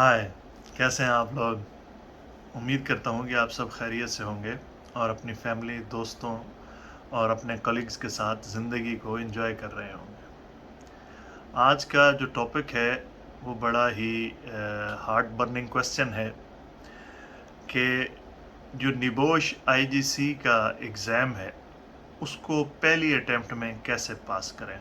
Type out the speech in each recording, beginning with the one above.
हाय, कैसे हैं आप लोग? उम्मीद करता हूँ कि आप सब खैरियत से होंगे और अपनी फैमिली, दोस्तों और अपने कलीग्स के साथ ज़िंदगी को एंजॉय कर रहे होंगे। आज का जो टॉपिक है वो बड़ा ही हार्ट बर्निंग क्वेश्चन है कि जो निबोश आईजीसी का एग्ज़ाम है उसको पहली अटेम्प्ट में कैसे पास करें।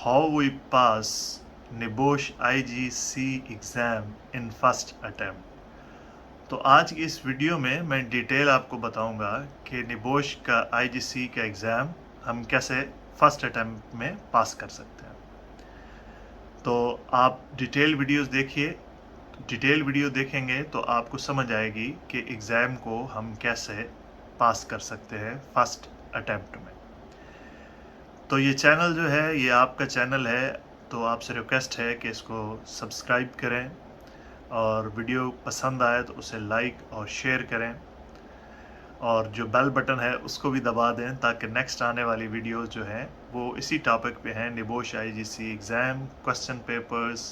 How we pass NEBOSH IGC exam in first attempt. तो आज की इस वीडियो में मैं डिटेल आपको बताऊंगा कि निबोश का आईजीसी का एग्ज़ाम हम कैसे फर्स्ट अटेम्प्ट में पास कर सकते हैं। तो आप डिटेल वीडियोस देखिए। डिटेल वीडियो देखेंगे तो आपको समझ आएगी कि एग्ज़ाम को हम कैसे पास कर सकते हैं फर्स्ट अटेम्प्ट में। तो ये चैनल जो है ये आपका चैनल है, तो आपसे रिक्वेस्ट है कि इसको सब्सक्राइब करें और वीडियो पसंद आए तो उसे लाइक और शेयर करें और जो बेल बटन है उसको भी दबा दें ताकि नेक्स्ट आने वाली वीडियोस जो हैं वो इसी टॉपिक पे हैं। NEBOSH IGC exam, question papers,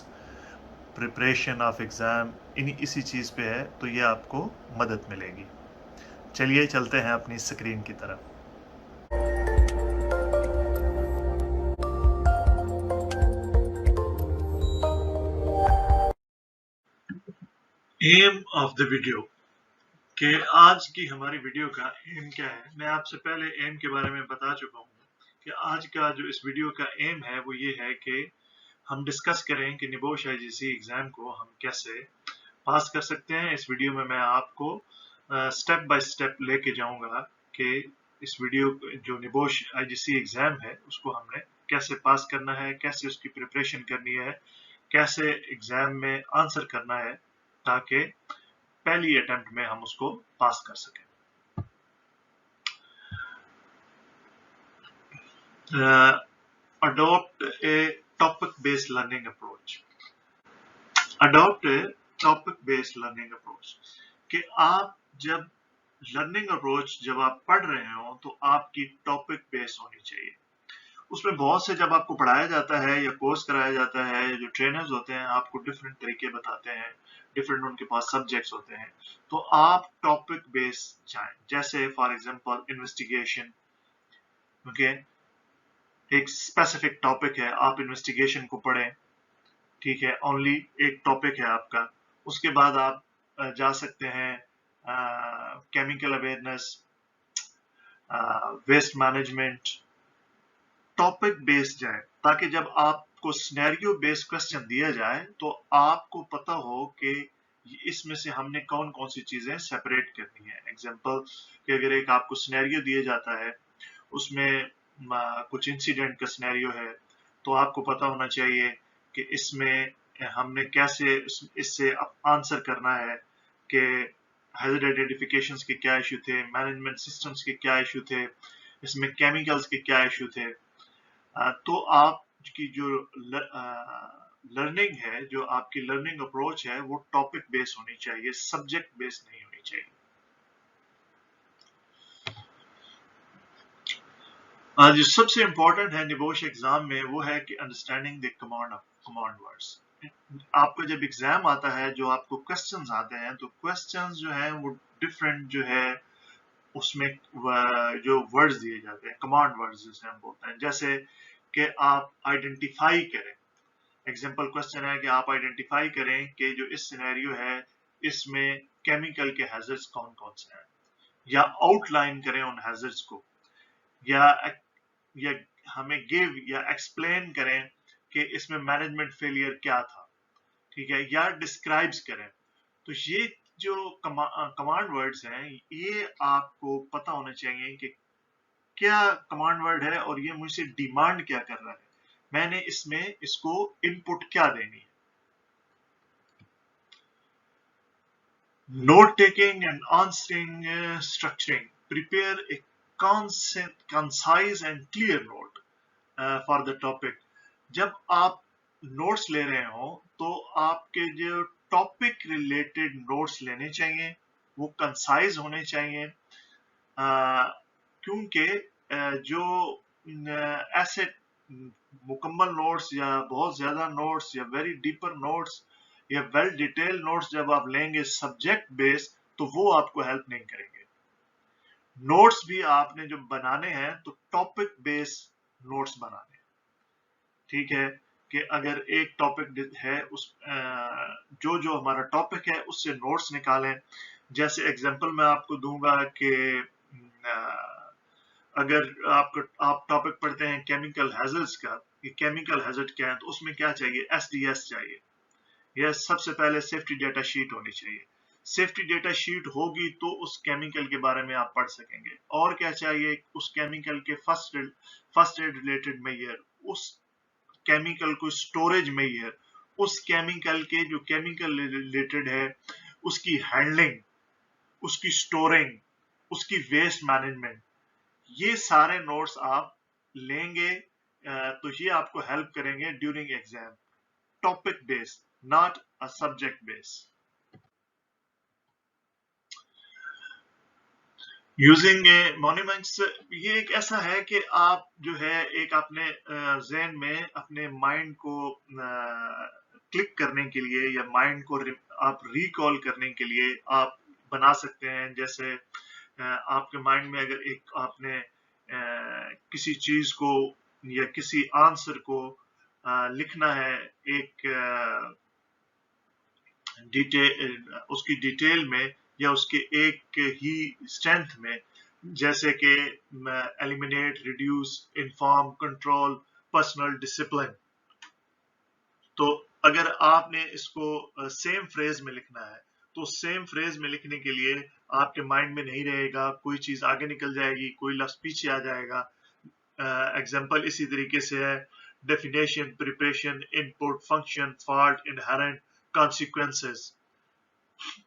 preparation of exam, इसी चीज़ पे है, तो ये आपको मदद मिलेगी। चलिए चलते हैं अपनी स्क्रीन की तरफ। एम ऑफ द वीडियो कि आज की हमारी वीडियो का एम क्या है। मैं आपसे पहले एम के बारे में बता चुका हूँ कि आज का जो इस वीडियो का एम है वो ये है कि हम डिस्कस करें कि निबोश आईजीसी एग्ज़ाम को हम कैसे पास कर सकते हैं। इस वीडियो में मैं आपको स्टेप बाय स्टेप लेके जाऊंगा कि इस वीडियो जो निबोश आईजीसी एग्ज़ाम है उसको हमने कैसे पास करना है, कैसे उसकी प्रिपरेशन करनी है, कैसे एग्ज़ाम में आंसर करना है ताकि पहली अटेम्प्ट में हम उसको पास कर सकें। Adopt a topic based learning approach. Adopt a topic based learning approach कि आप जब लर्निंग अप्रोच जब आप पढ़ रहे हो तो आपकी टॉपिक बेस्ड होनी चाहिए। उसमें बहुत से जब आपको पढ़ाया जाता है या कोर्स कराया जाता है, जो ट्रेनर्स होते हैं आपको डिफरेंट तरीके बताते हैं, डिफरेंट उनके पास सब्जेक्ट्स होते हैं, तो आप टॉपिक बेस्ड जाएं। जैसे फॉर एग्जांपल इन्वेस्टिगेशन, ओके, एक स्पेसिफिक टॉपिक है, आप इन्वेस्टिगेशन को पढ़ें, ठीक है, ओनली एक टॉपिक है आपका। उसके बाद आप जा सकते हैं chemical awareness, waste management, topic based जाए ताकि जब आपको सिनेरियो बेस्ड क्वेश्चन दिया जाए तो आपको पता हो कि इसमें से हमने कौन कौन सी चीजें सेपरेट करनी है। एग्जांपल कि अगर एक आपको सिनेरियो दिया जाता है, उसमें कुछ इंसिडेंट का सिनेरियो है, तो आपको पता होना चाहिए कि इसमें हमने कैसे इससे आंसर करना है कि हैजर्ड आइडेंटिफिकेशंस के क्या इशू थे, मैनेजमेंट सिस्टम्स के क्या इशू थे, इसमें केमिकल्स के क्या इशू थे। तो आपकी जो लर्निंग है, जो आपकी लर्निंग अप्रोच है, वो टॉपिक बेस्ड होनी चाहिए, सब्जेक्ट बेस्ड नहीं होनी चाहिए। जो सबसे इंपॉर्टेंट है निबोश एग्जाम में वो है कि अंडरस्टैंडिंग द कमांड वर्ड्स। आपको जब एग्जाम आता है, जो आपको क्वेश्चंस आते हैं, तो क्वेश्चंस जो है वो डिफरेंट जो है उसमें जो वर्ड्स दिए जाते हैं, कमांड वर्ड्स जिसे हम बोलते हैं, जैसे कि आप आइडेंटिफाई करें। एग्जाम्पल क्वेश्चन है कि आप आइडेंटिफाई करें कि जो इस सिनेरियो है इसमें केमिकल के हैजर्ड्स कौन कौन से हैं, या आउटलाइन करें उन हैजर्ड्स को, या या हमें गिव या एक्सप्लेन करें कि इसमें मैनेजमेंट फेलियर क्या था, ठीक है, या डिस्क्राइब्स करें। तो ये जो कमांड वर्ड्स हैं ये आपको पता होने चाहिए कि क्या कमांड वर्ड है और ये मुझसे डिमांड क्या कर रहा है, मैंने इसमें इसको इनपुट क्या देनी है। Note taking and answering structuring. Prepare a concise and clear note for the topic. जब आप नोट्स ले रहे हो तो आपके जो टॉपिक रिलेटेड नोट्स लेने चाहिए वो कंसाइज होने चाहिए, क्योंकि जो ऐसे मुकम्मल नोट्स या बहुत ज़्यादा नोट्स या वेरी डीपर नोट्स या वेल डिटेल नोट्स जब आप लेंगे सब्जेक्ट बेस्ड, तो वो आपको हेल्प नहीं करेंगे। नोट्स भी आपने जो बनाने हैं तो टॉपिक बेस्ड नोट्स बनाने, ठीक है, कि अगर एक टॉपिक है उस जो जो हमारा टॉपिक है उससे नोट्स निकालें। जैसे एग्जांपल मैं आपको दूंगा कि अगर आप टॉपिक पढ़ते हैं केमिकल हैजर्ड्स का, कि केमिकल हैजर्ड क्या है, तो उसमें क्या चाहिए, एसडीएस चाहिए। यह सबसे पहले सेफ्टी डेटा शीट होनी चाहिए। सेफ्टी डेटा शीट होगी तो उस केमिकल के बारे में आप पढ़ सकेंगे। और क्या चाहिए, उस केमिकल के फर्स्ट एड रिलेटेड मेजर, उस केमिकल को स्टोरेज मेजर, उस केमिकल के जो केमिकल रिलेटेड है उसकी हैंडलिंग, उसकी स्टोरिंग, उसकी वेस्ट मैनेजमेंट, ये सारे नोट्स आप लेंगे तो ये आपको हेल्प करेंगे during exam. Topic based, not a subject based. Using monuments, ये एक ऐसा है कि आप जो है एक अपने ज़हन में अपने माइंड को क्लिक करने के लिए या माइंड को आप रिकॉल करने के लिए आप बना सकते हैं। जैसे आपके माइंड में अगर एक आपने किसी चीज को या किसी आंसर को लिखना है एक उसकी डिटेल में या उसके एक ही स्ट्रेंथ में, जैसे कि eliminate, reduce, inform, control, personal, discipline. तो अगर आपने इसको सेम फ्रेज में लिखना है तो सेम फ्रेज में लिखने के लिए आपके माइंड में नहीं रहेगा, कोई चीज आगे निकल जाएगी, कोई लफ्ज पीछे आ जाएगा। एग्जाम्पल इसी तरीके से है, definition, preparation, input, function, fault, inherent, consequences.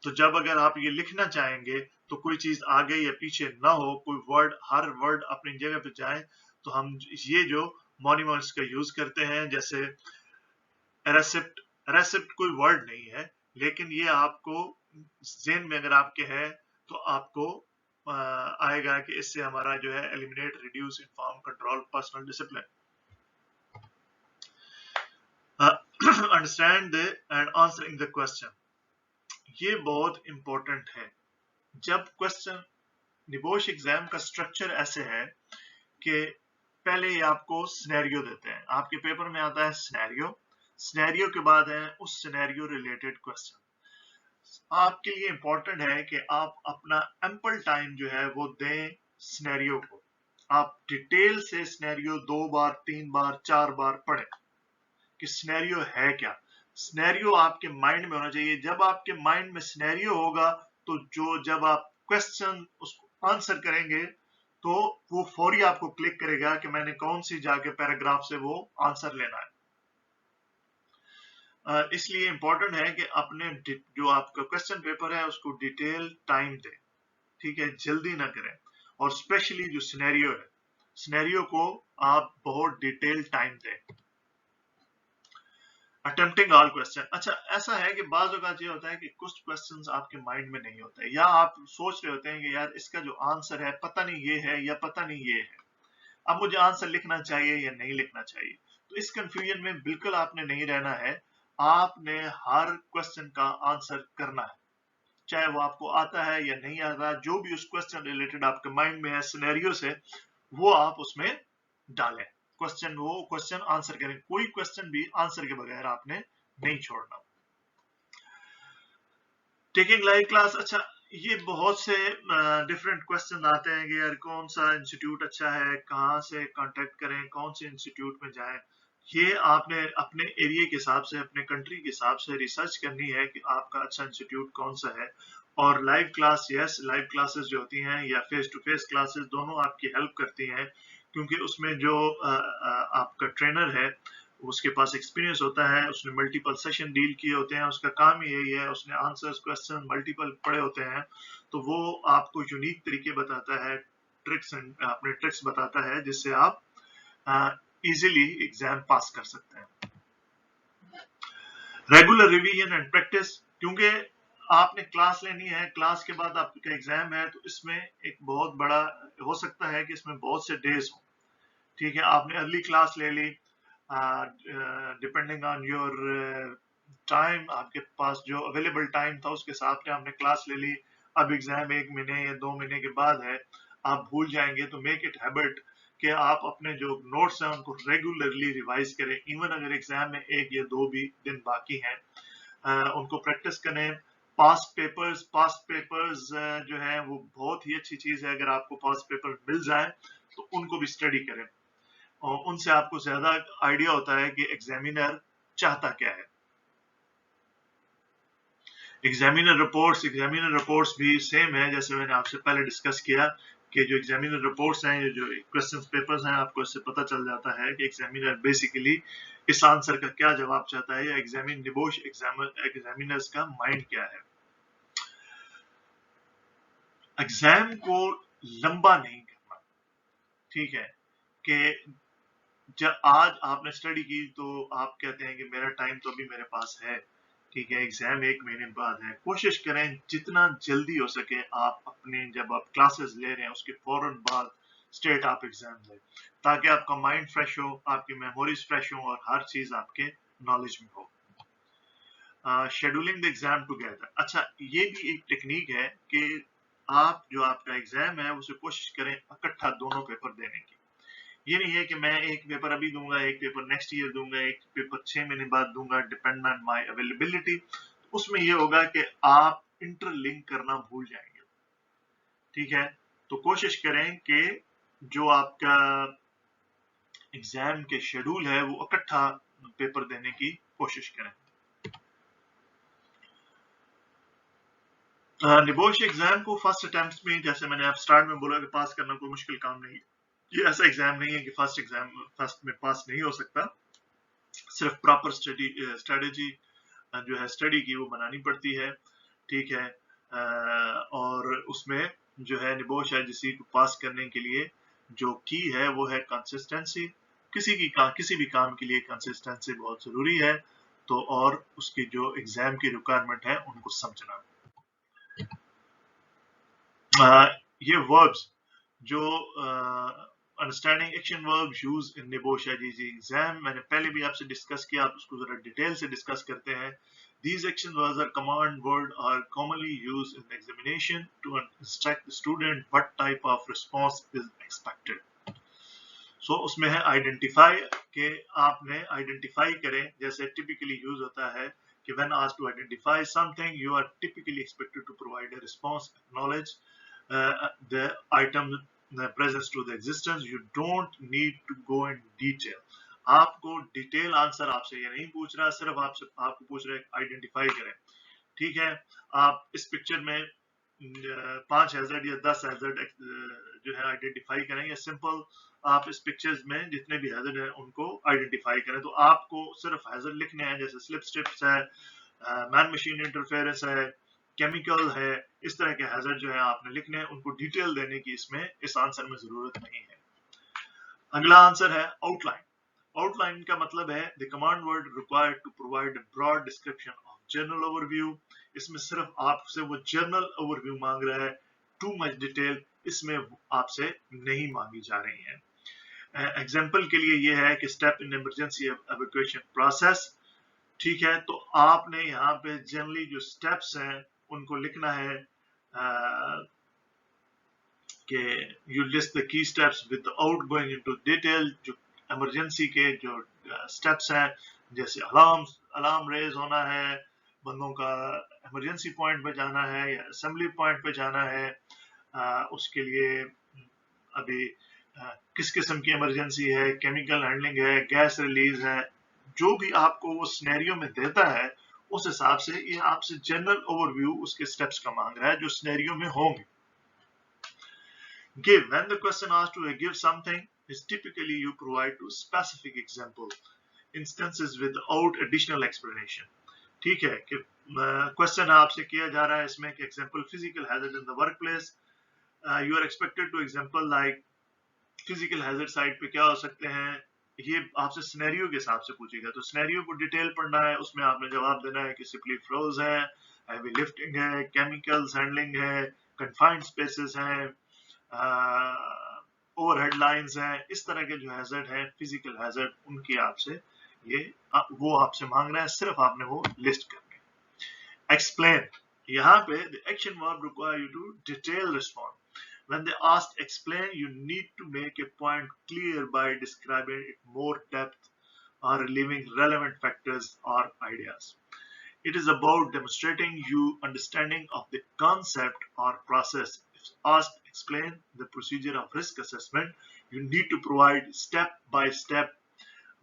तो जब अगर आप ये लिखना चाहेंगे तो कोई चीज आगे या पीछे ना हो, कोई वर्ड, हर वर्ड अपनी जगह पे जाए, तो हम ये जो मॉन्यूमेंट्स का यूज करते हैं। जैसे रेसिप्ट, रेसिप्ट कोई वर्ड नहीं है, लेकिन ये आपको ज़हन में अगर आपके है तो आपको आएगा कि इससे हमारा जो है eliminate, reduce, inform, control, personal, discipline. Understand and answering the question, ये बहुत इंपॉर्टेंट है। जब क्वेश्चन, निबोश एग्जाम का स्ट्रक्चर ऐसे है कि पहले ही आपको सिनेरियो देते हैं, आपके पेपर में आता है सिनेरियो, सिनेरियो के बाद है उस सिनेरियो रिलेटेड क्वेश्चन। आपके लिए इंपॉर्टेंट है कि आप अपना एम्पल टाइम जो है वो दें सिनेरियो को। आप डिटेल से सिनेरियो 2 बार, 3 बार, 4 बार पढ़ें कि सिनेरियो है क्या। सिनेरियो आपके माइंड में होना चाहिए। जब आपके माइंड में सिनेरियो होगा तो जब आप क्वेश्चन उसको आंसर करेंगे तो वो फौरी आपको क्लिक करेगा कि मैंने कौन सी जाके पैराग्राफ से वो आंसर लेना है। इसलिए इंपॉर्टेंट है कि अपने जो आपका क्वेश्चन पेपर है उसको डिटेल टाइम दें, ठीक है, जल्दी ना करें। और स्पेशली जो सिनेरियो है, सिनेरियो को आप बहुत डिटेल टाइम दें। अटेम्प्टिंग ऑल क्वेश्चन, अच्छा ऐसा है कि बाज़ औक़ात ये होता है कि कुछ क्वेश्चंस आपके माइंड में नहीं होते, या आप सोच रहे होते हैं कि यार इसका जो आंसर है पता नहीं ये है या पता नहीं ये है, अब मुझे आंसर लिखना चाहिए या नहीं लिखना चाहिए। तो इस कंफ्यूजन में बिल्कुल आपने नहीं रहना है। आपने हर क्वेश्चन का आंसर करना है, चाहे वो आपको आता है या नहीं आता। जो भी उस क्वेश्चन रिलेटेड आपके माइंड में है सिनेरियो से, वो आप उसमें डालें। क्वेश्चन, वो क्वेश्चन आंसर करें, कोई क्वेश्चन भी आंसर के बगैर आपने नहीं छोड़ना। टेकिंग लाइव क्लास, अच्छा ये बहुत से डिफरेंट क्वेश्चन आते हैं कि यार कौन सा इंस्टीट्यूट अच्छा है, कहाँ से कांटेक्ट करें, कौन से इंस्टीट्यूट में जाएं। ये आपने अपने एरिया के हिसाब से, अपने कंट्री के हिसाब से रिसर्च करनी है कि आपका अच्छा इंस्टीट्यूट कौन सा है। और live class, yes, live classes जो होती हैं या फेस टू फेस क्लासेस, दोनों आपकी हेल्प करती हैं, क्योंकि उसमें जो आपका ट्रेनर है उसके पास एक्सपीरियंस होता है, उसने मल्टीपल सेशन डील किए होते हैं, उसका काम ही यही है, उसने आंसर्स क्वेश्चन मल्टीपल पढ़े होते हैं, तो वो आपको यूनिक तरीके बताता है, ट्रिक्स एंड अपने ट्रिक्स बताता है, जिससे आप इजीली एग्जाम पास कर सकते हैं। रेगुलर रिवीजन एंड प्रैक्टिस, क्योंकि आपने क्लास लेनी है, क्लास के बाद आपका एग्जाम है, तो इसमें एक बहुत बड़ा हो सकता है कि इसमें बहुत से डेज हो, ठीक है। आपने अर्ली क्लास ले ली, डिपेंडिंग ऑन योर टाइम, आपके पास जो अवेलेबल टाइम था उसके हिसाब से आपने क्लास ले ली, अब एग्जाम 1 महीने या 2 महीने के बाद है, आप भूल जाएंगे, तो मेक इट हैबिट कि आप अपने जो नोट्स हैं उनको रेगुलरली रिवाइज करें, इवन अगर एग्जाम में 1 या 2 भी दिन बाकी हैं, उनको प्रैक्टिस करें। पास्ट पेपर्स जो है वो बहुत ही अच्छी चीज है, अगर आपको पास्ट पेपर मिल जाए तो उनको भी स्टडी करें, और उनसे आपको ज्यादा आइडिया होता है कि एग्जामिनर चाहता क्या है। एग्जामिनर रिपोर्ट्स भी सेम है, जैसे मैंने आपसे पहले डिस्कस किया कि जो एग्जामिनर रिपोर्ट्स हैं, ये जो क्वेश्चन पेपर्स हैं, आपको इससे पता चल जाता है कि एग्जामिनर बेसिकली इस आंसर का क्या जवाब चाहता है, या एग्जामिनर्स का माइंड क्या है। एग्जाम को लंबा नहीं करना, ठीक है, कि जब आज आपने स्टडी की तो आप कहते हैं कि मेरा टाइम तो अभी मेरे पास है, ठीक है, एग्जाम 1 महीने बाद है, कोशिश करें जितना जल्दी हो सके आप अपने, जब आप क्लासेस ले रहे हैं उसके फौरन बाद स्ट्रेट आप एग्जाम दें, ताकि आपका माइंड फ्रेश हो, आपकी मेमोरीज फ्रेश हो, और हर चीज आपके नॉलेज में हो। शेड्यूलिंग द एग्जाम टुगेदर, अच्छा ये भी एक टेक्निक है कि आप जो आपका एग्जाम है उसे कोशिश करें इकट्ठा दोनों पेपर देने की। ये नहीं है कि मैं एक पेपर अभी दूंगा, एक पेपर नेक्स्ट ईयर दूंगा, एक पेपर 6 महीने बाद दूंगा, डिपेंड ऑन माई अवेलेबिलिटी। उसमें ये होगा कि आप इंटरलिंक करना भूल जाएंगे, ठीक है। तो कोशिश करें कि जो आपका एग्जाम के शेड्यूल है वो इकट्ठा पेपर देने की कोशिश करें। निबोश एग्जाम को फर्स्ट अटेम्प्ट में, जैसे मैंने आप स्टार्ट में बोला कि पास करना कोई मुश्किल काम नहीं है, ये ऐसा एग्जाम नहीं है कि फर्स्ट में पास नहीं हो सकता, सिर्फ प्रॉपर स्ट्रेटेजी जो है स्टडी की वो बनानी पड़ती है, ठीक है। और उसमें जो है निबोश एजेंसी को पास करने के लिए जो की है वो है कंसिस्टेंसी, किसी भी काम के लिए कंसिस्टेंसी बहुत जरूरी है, तो और उसकी जो एग्जाम की रिक्वायरमेंट है उनको समझना। ये वर्ब्स जो understanding action verbs use in NEBOSH AGG exam, मैंने पहले भी आपसे डिस्कस किया, आप उसको जरा डिटेल से डिस्कस करते हैं। These action words are command word are commonly used in examination to instruct the student what type of response is expected. So उसमें है आइडेंटिफाई, के आपने आइडेंटिफाई करें, जैसे टिपिकली यूज होता है कि when asked to identify something you are typically expected to provide a response, acknowledge the item presence to the existence, you don't need to go in detail. आपको detail answer आपसे ये नहीं पूछ रहा, सिर्फ आपको पूछ रहे आइडेंटिफाई करें, ठीक है। आप इस पिक्चर में 5 हैजर्ड या 10 हैजर्ड जो है आइडेंटिफाई करें, या सिंपल आप इस पिक्चर्स में जितने भी हैजर्ड हैं उनको आइडेंटिफाई करें। तो आपको सिर्फ हैजर्ड लिखने हैं, जैसे स्लिप स्ट्रिप्स है, मैन मशीन इंटरफेरेंस है, केमिकल है, इस तरह के हैजर्ड जो है आपने लिखने हैं, उनको डिटेल देने की इसमें इस आंसर में जरूरत नहीं है। अगला आंसर है आउटलाइन। आउटलाइन का मतलब है the command word required to provide a broad description of general overview. इसमें सिर्फ आपसे वो जनरल ओवरव्यू मांग रहा है, टू मच डिटेल इसमें आपसे नहीं मांगी जा रही है। एग्जाम्पल के लिए ये है कि step in emergency evacuation process, ठीक है। तो आपने यहाँ पे जनरली जो स्टेप्स हैं उनको लिखना है कि you list the key steps without going into detail. जो इमरजेंसी के जो स्टेप्स हैं, जैसे अलार्म रेज होना है, बंदों का इमरजेंसी पॉइंट पे जाना है या असेंबली पॉइंट पे जाना है, उसके लिए अभी किस किस्म की इमरजेंसी है, केमिकल हैंडलिंग है, गैस रिलीज है, जो भी आपको वो सिनेरियो में देता है उस हिसाब से ये आपसे जनरल ओवरव्यू उसके स्टेप्स का मांग रहा है जो सिनेरियो में होंगे। Give, when the question asks to give something is typically you provide to specific example instances without additional explanation, ठीक है। कि क्वेश्चन आपसे किया जा रहा है इसमें कि example physical hazard in the workplace, you are expected to example like physical hazard side पे क्या हो सकते हैं, ये आपसे सिनेरियो के हिसाब से पूछेगा, तो सिनेरियो को डिटेल पढ़ना है, उसमें आपने जवाब देना है कि सिंपली फ्लोज है, हैवी लिफ्टिंग है, केमिकल्स हैंडलिंग है, कन्फाइंड स्पेसेस हैं, ओवरहेड लाइंस हैं, इस तरह के जो हैजर्ड हैं फिजिकल हैजर्ड उनकी आपसे ये वो आपसे मांग रहा है, सिर्फ आपने वो लिस्ट करनी है। एक्सप्लेन, यहाँ पे the action verb require you to detail respond. When they ask explain, you need to make a point clear by describing it more depth or relieving relevant factors or ideas. It is about demonstrating you understanding of the concept or process. If asked explain the procedure of risk assessment, you need to provide step by step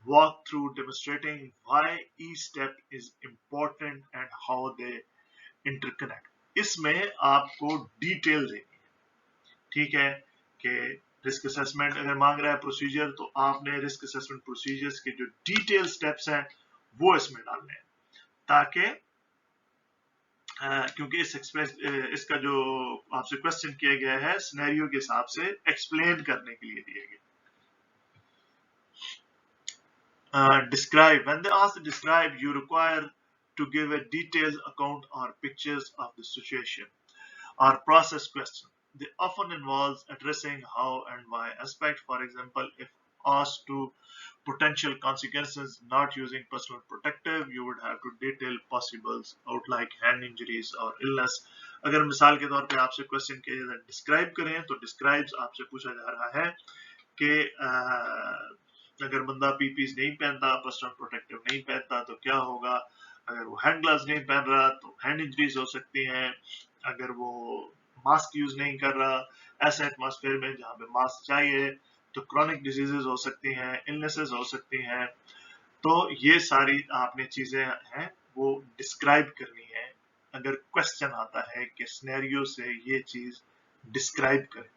walk through demonstrating why each step is important and how they interconnect. इसमें आपको detail देनी है, ठीक है, कि risk assessment अगर मांग रहा है प्रोसीजर, तो आपने रिस्क असेसमेंट प्रोसीजर्स के जो डिटेल स्टेप्स हैं वो इसमें डालने हैं, ताकि क्योंकि इसका जो आपसे क्वेश्चन किया गया है सिनेरियो के हिसाब से एक्सप्लेन करने के लिए दिए गए। Describe, when they ask to describe, you require to give a detailed account or pictures of the situation or process question. They often involve addressing how and why aspect. For example, if asked to potential consequences not using personal protective, you would have to detail possibles out like hand injuries or illness. अगर मिसाल के तौर पे आपसे question किया जाए describe करें, तो डिस्क्राइब्स आपसे पूछा जा रहा है कि अगर बंदा पीपीस नहीं पहनता, पर्सनल प्रोटेक्टिव नहीं पहनता तो क्या होगा, अगर वो हैंड ग्लव्स नहीं पहन रहा तो हैंड इंजरीज हो सकती हैं, अगर वो मास्क यूज नहीं कर रहा ऐसे एटमॉस्फेयर में जहाँ पे मास्क चाहिए तो क्रॉनिक डिजीजेस हो सकती हैं, इलनेसेस हो सकती हैं। तो ये सारी आपने चीजें हैं वो डिस्क्राइब करनी है अगर क्वेश्चन आता है कि सिनेरियो से ये चीज डिस्क्राइब करें।